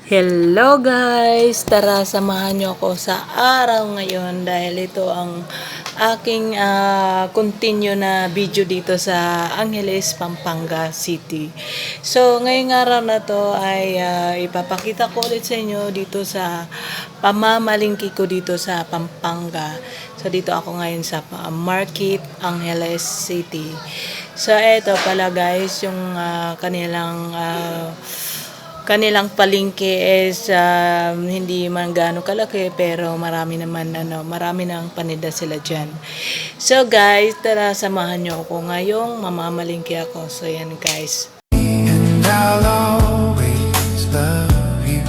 Hello guys! Tara, samahan nyo ako sa araw ngayon dahil ito ang aking continue na video dito sa Angeles, Pampanga City. So, ngayong araw na to ay ipapakita ko ulit sa inyo dito sa pamamalingki ko dito sa Pampanga. So, dito ako ngayon sa Market, Angeles City. So, eto pala guys, yung kanilang palengke is hindi man gaano kalaki pero marami nang paninda sila diyan. So guys, tara samahan niyo ako ngayong mamamalengke ako. So yan guys. And I'll always love you.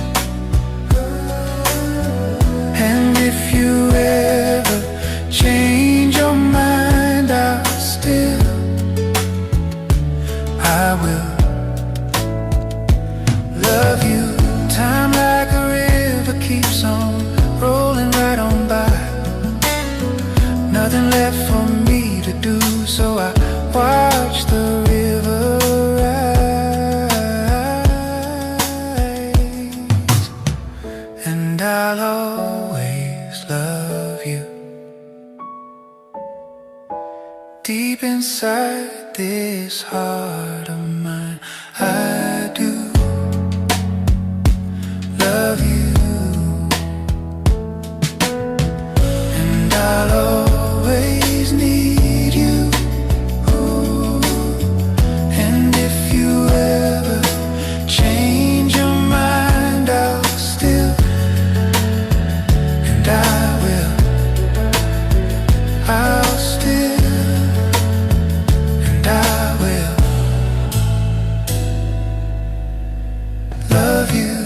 And if you ever change your mind, I will love you. Time like a river keeps on rolling right on by. Nothing left for me to do, so I watch the river rise. And I'll always love you. Deep inside this heart of mine, I do love you. And I'll always need you. And if you ever change your mind, I'll still. And I'll still. And I will love you.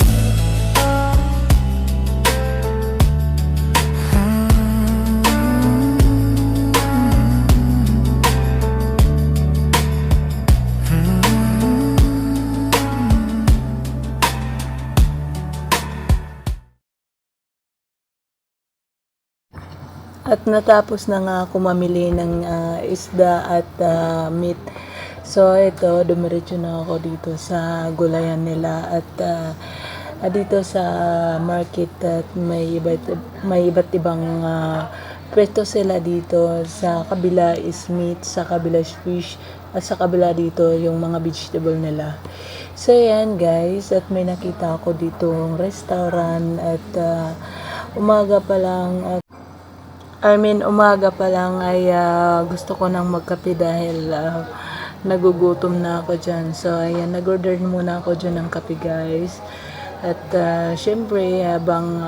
At natapos na nga ako mamili ng isda at meat. So ito, dumiretso na ako dito sa gulayan nila at dito sa market at may iba't ibang pwesto sila dito. Sa kabila is meat, sa kabila is fish, at sa kabila dito yung mga vegetable nila. So yan guys, at may nakita ako dito restaurant at umaga pa lang ay gusto ko nang magkape dahil nagugutom na ako dyan. So, ayan, nag-order muna ako dyan ng kape guys. At syempre, habang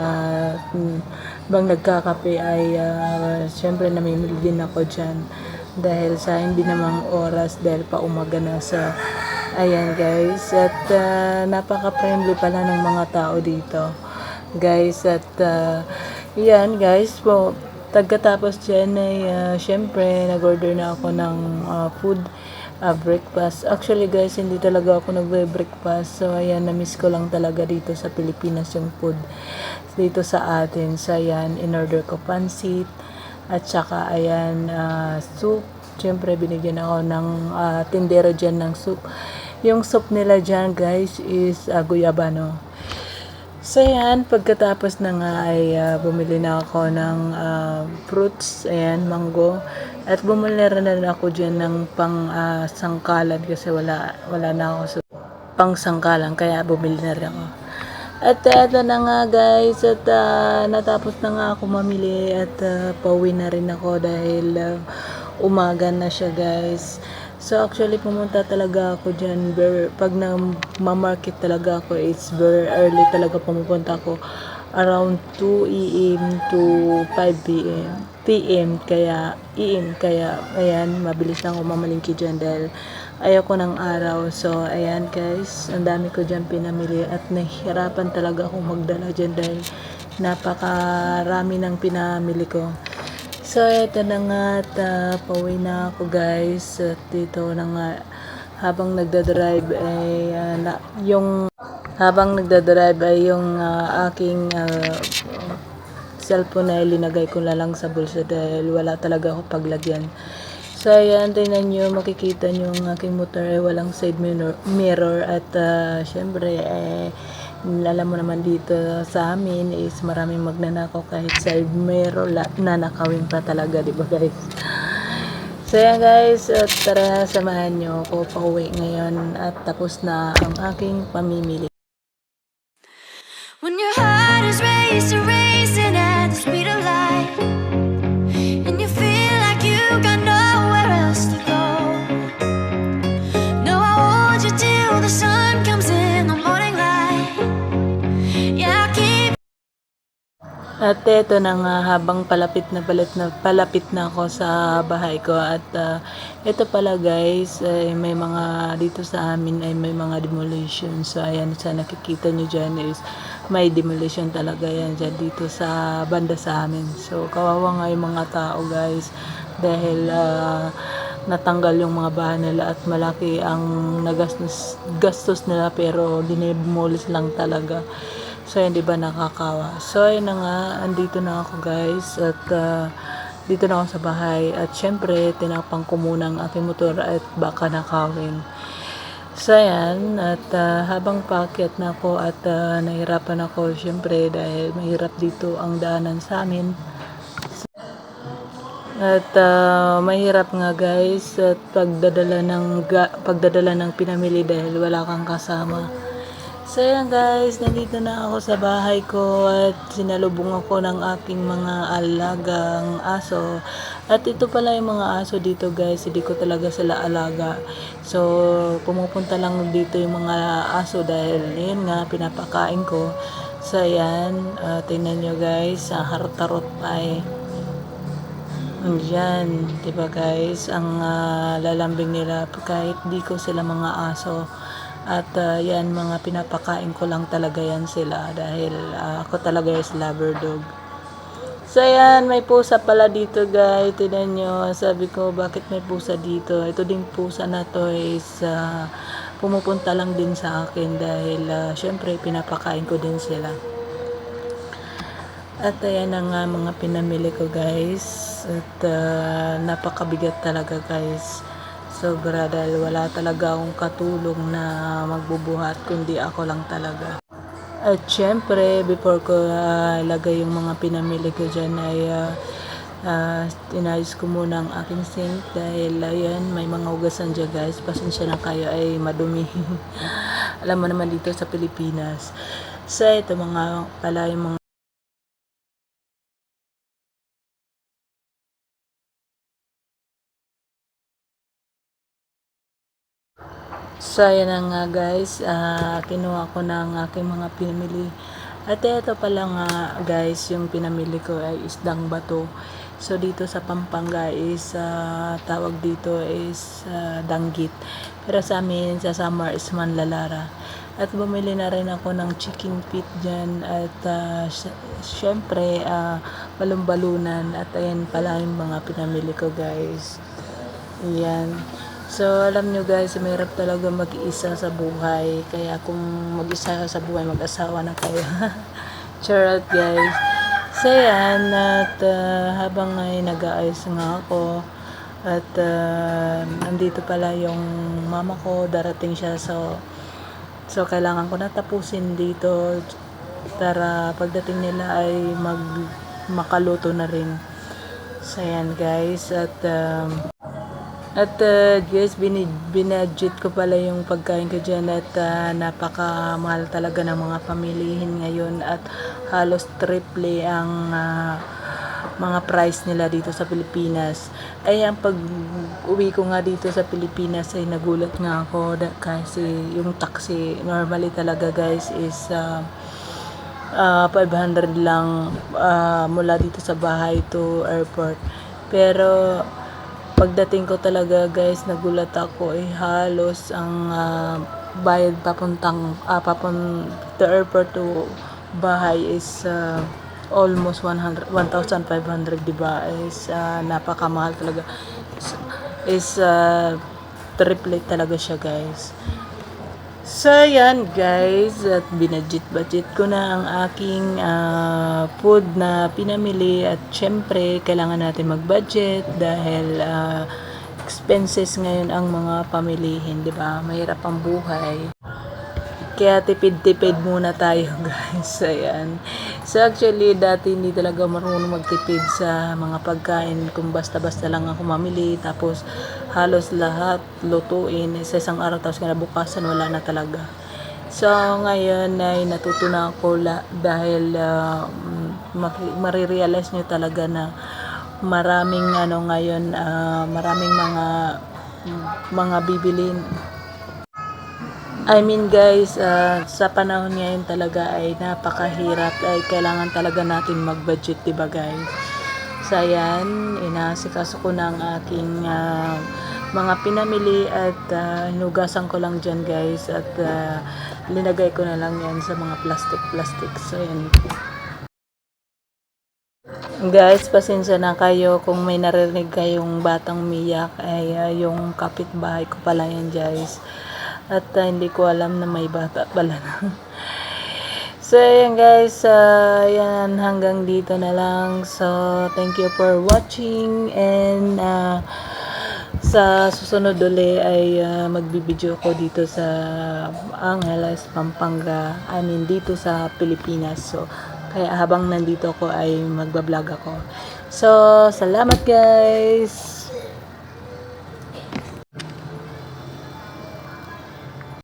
nagkakape ay syempre namimili din ako dyan. Dahil sa hindi namang oras, dahil pa umaga na sa ayan guys. At napaka-friendly pala ng mga tao dito guys. At yan guys po. Pagkatapos dyan ay syempre nag-order na ako ng food, breakfast. Actually guys, hindi talaga ako nagbe-breakfast. So ayan, na-miss ko lang talaga dito sa Pilipinas yung food dito sa atin. So ayan, in-order ko pansit at saka ayan, soup. Syempre binigyan ako ng tindero dyan ng soup. Yung soup nila dyan guys is guyabano. So yan, pagkatapos na nga ay bumili na ako ng fruits, ayan, mango. At bumili na rin ako dyan ng pang sangkalan kasi wala na ako sa pang sangkalan, kaya bumili na rin ako. At ito na nga guys, at natapos na nga ako mamili at pauwi na rin ako dahil umaga na siya guys. So actually pumunta talaga ako dyan, pag na-market talaga ako, it's very early talaga pumupunta ako, around 2 AM to 5 PM, kaya ayan, mabilis lang ako mamalingki dyan dahil ayoko ng araw. So ayan guys, ang dami ko dyan pinamili at nahihirapan talaga akong magdala dyan dahil napakarami ng pinamili ko. So, eto na nga at pauwi na ako guys. At dito na nga, habang nagdadrive ay yung aking cellphone ay linagay ko na lang sa bulsa dahil wala talaga ako paglagyan. So ayan, tingnan nyo, makikita nyo ang aking motor ay walang side mirror at syempre Alam mo naman dito sa amin is maraming magnanakaw kahit sa meron nanakawin pa talaga, di ba guys? So yan guys, at tara samahan nyo ako pauwi ngayon at tapos na ang aking pamimili. When your heart is racing at the speed of light, and you feel like you got nowhere else to go. No, I hold you till the sun comes in the morning light. Yeah, I'll keep. At eto na nga, habang palapit na ako sa bahay ko at ito pala guys, may mga dito sa amin ay may mga demolition. So ayan, sa nakikita nyo dyan is may demolition talaga yan dyan dito sa banda sa amin. So kawawa nga yung mga tao guys dahil natanggal yung mga bahay nila at malaki ang gastos nila pero dinemolish lang talaga. So, hindi ba nakakawa? So, ayun na nga, andito na ako guys at dito na ako sa bahay at syempre, tinapang ko muna ang aking motor at baka nakawin. So, ayan, at habang paakyat na ako at nahirapan ako syempre dahil mahirap dito ang daanan sa amin. At mahirap nga guys at pagdadala ng pinamili dahil wala kang kasama. So yan guys, nandito na ako sa bahay ko at sinalubong ako ng aking mga alagang aso. At ito pala yung mga aso dito guys, hindi ko talaga sila alaga. So pumupunta lang dito yung mga aso dahil yun nga, pinapakain ko. So yan, tingnan nyo guys, harot-harot ay andyan, diba guys, ang lalambing nila kahit di ko sila mga aso. At yan, mga pinapakain ko lang talaga yan sila dahil ako talaga is lover dog. So yan, may pusa pala dito guys. Tignan nyo, sabi ko bakit may pusa dito. Ito ding pusa na to is pumupunta lang din sa akin dahil syempre pinapakain ko din sila. At ayan na nga mga pinamili ko guys. At napakabigat talaga guys. Sobra dahil wala talaga akong katulong na magbubuhat kundi ako lang talaga. At syempre before ko lagay yung mga pinamili ko dyan ay inayos ko muna ang aking sink dahil ayan, may mga hugasan dyan guys. Pasensya na kayo ay madumi. Alam mo naman dito sa Pilipinas. So ito mga pala yung mga so, ayan na nga guys, kinuha ko na ang aking mga pinamili. At ito pala nga guys, yung pinamili ko ay isdang bato. So, dito sa Pampanga is, tawag dito is danggit. Pero sa amin, sa Samar is manlalara. At bumili na rin ako ng chicken feet dyan. At syempre, balon-balunan. At ayan pala yung mga pinamili ko guys. Ayan. So, alam nyo guys, mahirap talaga mag-isa sa buhay. Kaya kung mag-isa sa buhay, mag-asawa na kayo. Charot guys. So, yan. At habang ay nag-aayos nga ako, at nandito pala yung mama ko, darating siya. So kailangan ko na tapusin dito para pagdating nila ay makaluto na rin. So, yan guys. At guys, binadget ko pala yung pagkain ko dyan at napakamahal talaga ng mga pamilihin ngayon at halos triple ang mga price nila dito sa Pilipinas. Ay, ang pag uwi ko nga dito sa Pilipinas ay nagulat nga ako kasi yung taxi normally talaga guys is 500 lang mula dito sa bahay to airport. Pero pagdating ko talaga guys, nagulat ako halos ang bayad papuntang to airport to bahay is almost 1,500, diba? Is napakamahal talaga. Is triple talaga siya guys. So, yan guys, at binadget ko na ang aking food na pinamili at syempre kailangan natin mag-budget dahil expenses ngayon ang mga pamilihin, di ba? Mahirap ang buhay. Kaya tipid-tipid muna tayo guys. Ayan. So actually dati hindi talaga marunong magtipid sa mga pagkain. Kung basta-basta lang ako mamili. Tapos halos lahat lutuin sa isang araw. Tapos kinabukasan wala na talaga. So ngayon ay natutunan ko dahil marirealize nyo talaga na maraming ngayon maraming mga bibilin. I mean guys, sa panahon ngayon talaga ay napakahirap, ay kailangan talaga natin mag-budget, diba guys? So ayan, inasikaso ko ng aking mga pinamili at hinugasan ko lang dyan guys, at linagay ko na lang yan sa mga plastic. So ayan. Guys, pasensya na kayo kung may narinig kayong batang umiyak, ay yung kapitbahay ko pala yan guys. At hindi ko alam na may bata pala na. So ayan guys, ayan, hanggang dito na lang. So thank you for watching, and sa susunod uli ay magbibideo ko dito sa Angeles, Pampanga, I mean dito sa Pilipinas. So kaya habang nandito ako ay magbablog ako. So salamat guys.